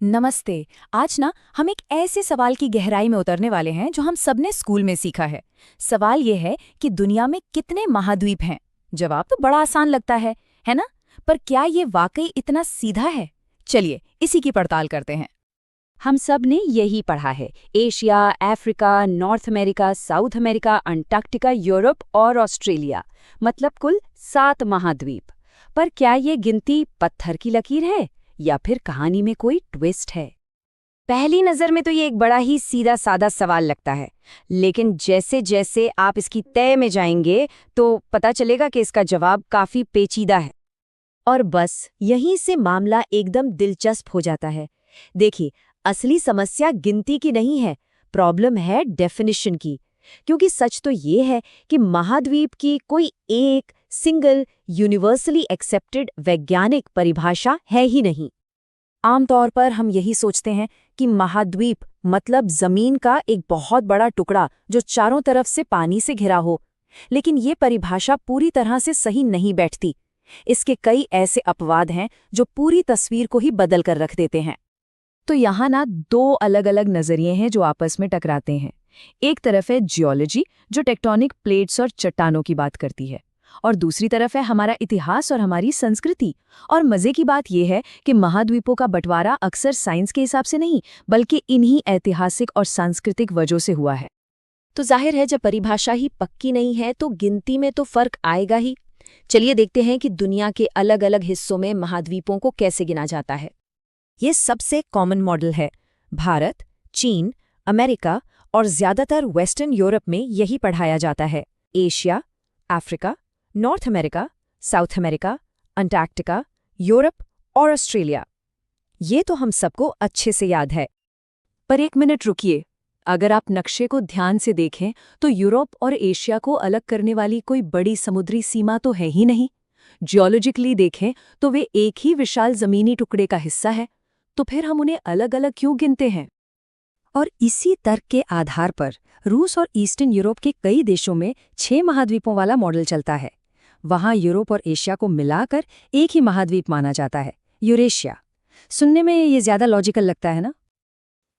नमस्ते। आज ना हम एक ऐसे सवाल की गहराई में उतरने वाले हैं जो हम सबने स्कूल में सीखा है। सवाल ये है कि दुनिया में कितने महाद्वीप हैं। जवाब तो बड़ा आसान लगता है ना? पर क्या ये वाकई इतना सीधा है? चलिए इसी की पड़ताल करते हैं। हम सब ने यही पढ़ा है। Asia, Africa, north America, south America, Antarctica, Europe और ऑस्ट्रेलिया, मतलब कुल 7 महाद्वीप। पर क्या ये गिनती पत्थर की लकीर है या फिर कहानी में कोई ट्विस्ट है? पहली नजर में तो ये एक बड़ा ही सीधा सादा सवाल लगता है, लेकिन जैसे जैसे आप इसकी तह में जाएंगे तो पता चलेगा कि इसका जवाब काफी पेचीदा है। और बस यहीं से मामला एकदम दिलचस्प हो जाता है। देखिए, असली समस्या गिनती की नहीं है, प्रॉब्लम है डेफिनिशन की। क्योंकि सच तो ये है कि महाद्वीप की कोई एक सिंगल यूनिवर्सली एक्सेप्टेड वैज्ञानिक परिभाषा है ही नहीं। आमतौर पर हम यही सोचते हैं कि महाद्वीप मतलब जमीन का एक बहुत बड़ा टुकड़ा जो चारों तरफ से पानी से घिरा हो। लेकिन ये परिभाषा पूरी तरह से सही नहीं बैठती। इसके कई ऐसे अपवाद हैं जो पूरी तस्वीर को ही बदल कर रख देते हैं। तो यहाँ ना दो अलग अलग नजरिए हैं जो आपस में टकराते हैं। एक तरफ है जियोलॉजी, जो टेक्टोनिक प्लेट्स और चट्टानों की बात करती है, और दूसरी तरफ है हमारा इतिहास और हमारी संस्कृति। और मजे की बात यह है कि महाद्वीपों का बंटवारा अक्सर साइंस के हिसाब से नहीं, बल्कि इन्हीं ऐतिहासिक और सांस्कृतिक वजहों से हुआ है। तो जाहिर है, जब परिभाषा ही पक्की नहीं है तो गिनती में तो फर्क आएगा ही। चलिए देखते हैं कि दुनिया के अलग अलग हिस्सों में महाद्वीपों को कैसे गिना जाता है। ये सबसे कॉमन मॉडल है। भारत, चीन, अमेरिका और ज्यादातर वेस्टर्न यूरोप में यही पढ़ाया जाता है। Asia, Africa, north America, south America, Antarctica, Europe और ऑस्ट्रेलिया। ये तो हम सबको अच्छे से याद है। पर एक मिनट रुकिए, अगर आप नक्शे को ध्यान से देखें तो यूरोप और एशिया को अलग करने वाली कोई बड़ी समुद्री सीमा तो है ही नहीं। जियोलॉजिकली देखें तो वे एक ही विशाल जमीनी टुकड़े का हिस्सा है। तो फिर हम उन्हें अलग अलग क्यों गिनते हैं? और इसी तर्क के आधार पर रूस और ईस्टर्न यूरोप के कई देशों में 6 महाद्वीपों वाला मॉडल चलता है। वहां यूरोप और एशिया को मिलाकर एक ही महाद्वीप माना जाता है, यूरेशिया। सुनने में ये ज्यादा लॉजिकल लगता है ना?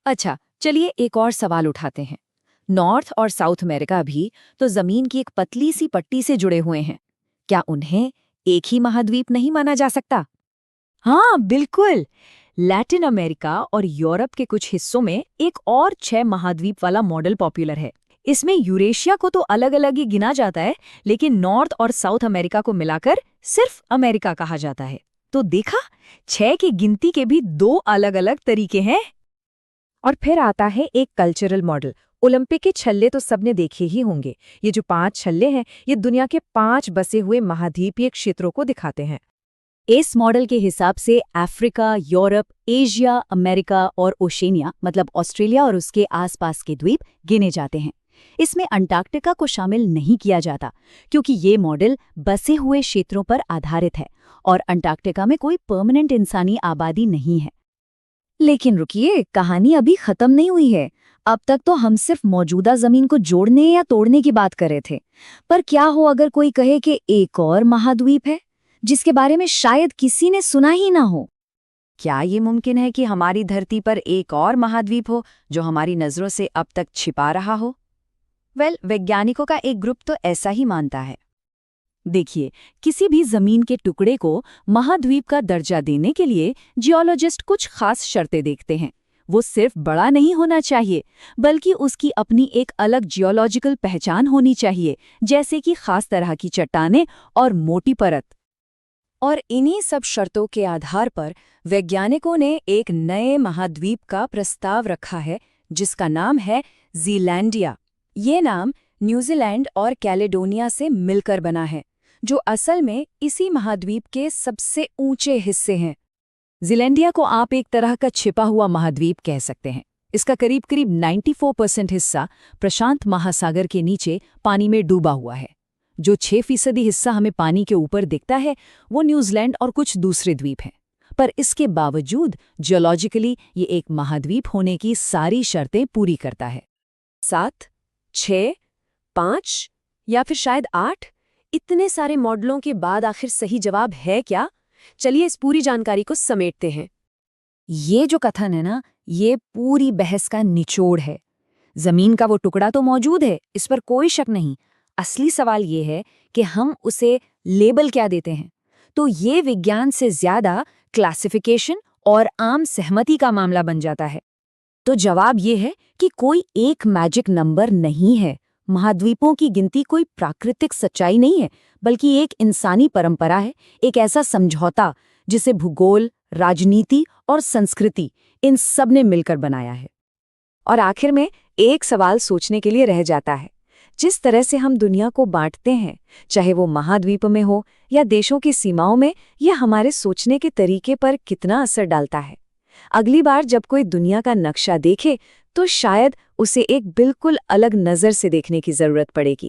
अच्छा, चलिए एक और सवाल उठाते हैं। नॉर्थ और साउथ अमेरिका भी तो जमीन की एक पतली सी पट्टी से जुड़े हुए हैं। क्या उन्हें एक ही महाद्वीप नहीं माना जा सकता? हाँ, बिल्कुल। लैटिन अमेरिका और यूरोप के कुछ हिस्सों में एक और 6 महाद्वीप वाला मॉडल पॉपुलर है। इसमें यूरेशिया को तो अलग अलग ही गिना जाता है, लेकिन नॉर्थ और साउथ अमेरिका को मिलाकर सिर्फ अमेरिका कहा जाता है। तो देखा, 6 की गिनती के भी 2 अलग अलग तरीके हैं। और फिर आता है एक कल्चरल मॉडल। ओलंपिक के छल्ले तो सबने देखे ही होंगे। ये जो 5 छल्ले हैं, ये दुनिया के 5 बसे हुए महाद्वीपीय क्षेत्रों को दिखाते हैं। इस मॉडल के हिसाब से अफ्रीका, यूरोप, एशिया, अमेरिका और ओशेनिया, मतलब ऑस्ट्रेलिया और उसके आसपास के द्वीप गिने जाते हैं। इसमें अंटार्कटिका को शामिल नहीं किया जाता, क्योंकि ये मॉडल बसे हुए क्षेत्रों पर आधारित है और अंटार्कटिका में कोई परमानेंट इंसानी आबादी नहीं है। लेकिन रुकिए, कहानी अभी खत्म नहीं हुई है। अब तक तो हम सिर्फ मौजूदा जमीन को जोड़ने या तोड़ने की बात कर रहे थे। पर क्या हो अगर कोई कहे कि एक और महाद्वीप है जिसके बारे में शायद किसी ने सुना ही ना हो? क्या ये मुमकिन है कि हमारी धरती पर एक और महाद्वीप हो जो हमारी नजरों से अब तक छिपा रहा हो? वैज्ञानिकों का एक ग्रुप तो ऐसा ही मानता है। देखिए, किसी भी जमीन के टुकड़े को महाद्वीप का दर्जा देने के लिए जियोलॉजिस्ट कुछ खास शर्तें देखते हैं। वो सिर्फ बड़ा नहीं होना चाहिए, बल्कि उसकी अपनी एक अलग जियोलॉजिकल पहचान होनी चाहिए, जैसे कि खास तरह की चट्टानें और मोटी परत। और इन्हीं सब शर्तों के आधार पर वैज्ञानिकों ने एक नए महाद्वीप का प्रस्ताव रखा है, जिसका नाम है ज़ीलैंडिया। ये नाम न्यूजीलैंड और कैलेडोनिया से मिलकर बना है, जो असल में इसी महाद्वीप के सबसे ऊंचे हिस्से हैं। ज़ीलैंडिया को आप एक तरह का छिपा हुआ महाद्वीप कह सकते हैं। इसका करीब करीब 94% हिस्सा प्रशांत महासागर के नीचे पानी में डूबा हुआ है। जो 6% हिस्सा हमें पानी के ऊपर दिखता है, वो न्यूजीलैंड और कुछ दूसरे द्वीप हैं। पर इसके बावजूद जियोलॉजिकली ये एक महाद्वीप होने की सारी शर्तें पूरी करता है। 7, 6, 5 या फिर शायद 8? इतने सारे मॉडलों के बाद आखिर सही जवाब है क्या? चलिए इस पूरी जानकारी को समेटते हैं। ये जो कथन है ना, ये पूरी बहस का निचोड़ है। जमीन का वो टुकड़ा तो मौजूद है, इस पर कोई शक नहीं। असली सवाल ये है कि हम उसे लेबल क्या देते हैं। तो ये विज्ञान से ज्यादा क्लासिफिकेशन और आम सहमति का मामला बन जाता है। तो जवाब ये है कि कोई एक मैजिक नंबर नहीं है। महाद्वीपों की गिनती कोई प्राकृतिक सच्चाई नहीं है, बल्कि एक इंसानी परंपरा है, एक ऐसा समझौता जिसे भूगोल, राजनीति और संस्कृति इन सब ने मिलकर बनाया है। और आखिर में एक सवाल सोचने के लिए रह जाता है, जिस तरह से हम दुनिया को बांटते हैं, चाहे वो महाद्वीप में हो या देशों की सीमाओं में, यह हमारे सोचने के तरीके पर कितना असर डालता है। अगली बार जब कोई दुनिया का नक्शा देखे तो शायद उसे एक बिल्कुल अलग नज़र से देखने की जरूरत पड़ेगी।